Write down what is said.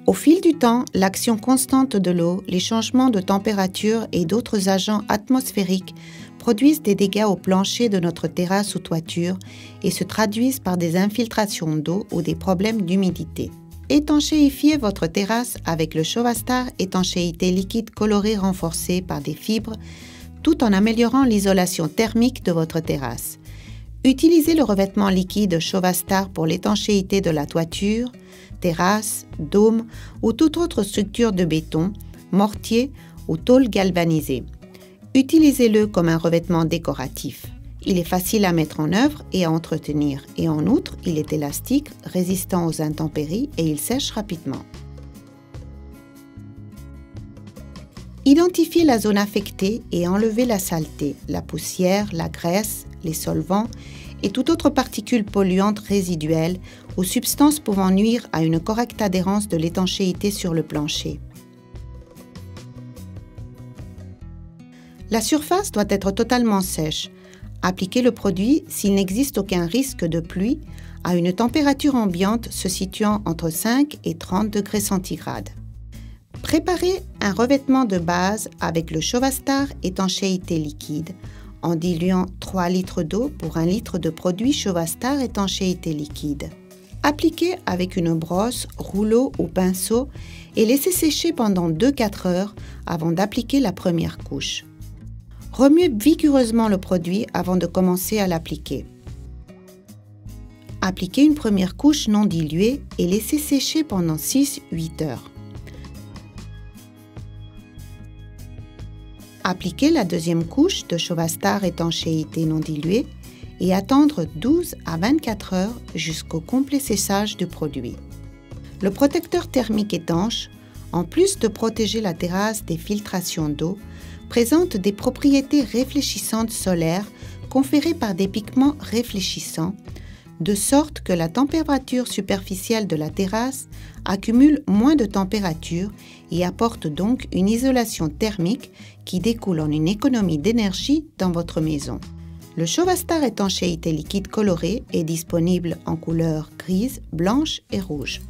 Au fil du temps, l'action constante de l'eau, les changements de température et d'autres agents atmosphériques produisent des dégâts au plancher de notre terrasse ou toiture et se traduisent par des infiltrations d'eau ou des problèmes d'humidité. Étanchéifiez votre terrasse avec le Chauvastar étanchéité liquide colorée renforcée par des fibres tout en améliorant l'isolation thermique de votre terrasse. Utilisez le revêtement liquide Chauvastar pour l'étanchéité de la toiture, terrasse, dôme ou toute autre structure de béton, mortier ou tôle galvanisée. Utilisez-le comme un revêtement décoratif. Il est facile à mettre en œuvre et à entretenir et en outre, il est élastique, résistant aux intempéries et il sèche rapidement. Identifiez la zone affectée et enlevez la saleté, la poussière, la graisse, les solvants et toute autre particule polluante résiduelle ou substance pouvant nuire à une correcte adhérence de l'étanchéité sur le plancher. La surface doit être totalement sèche. Appliquez le produit s'il n'existe aucun risque de pluie à une température ambiante se situant entre 5 et 30 degrés centigrades. Préparez un revêtement de base avec le Chauvastar étanchéité liquide en diluant 3 litres d'eau pour 1 litre de produit Chauvastar étanchéité liquide. Appliquez avec une brosse, rouleau ou pinceau et laissez sécher pendant 2-4 heures avant d'appliquer la première couche. Remuez vigoureusement le produit avant de commencer à l'appliquer. Appliquez une première couche non diluée et laissez sécher pendant 6-8 heures. Appliquez la deuxième couche de Chauvastar étanchéité non diluée et attendre 12 à 24 heures jusqu'au complet séchage du produit. Le protecteur thermique étanche, en plus de protéger la terrasse des filtrations d'eau, présente des propriétés réfléchissantes solaires conférées par des pigments réfléchissants, de sorte que la température superficielle de la terrasse accumule moins de température et apporte donc une isolation thermique qui découle en une économie d'énergie dans votre maison. Le Chauvastar étanchéité liquide colorée est disponible en couleurs grise, blanche et rouge.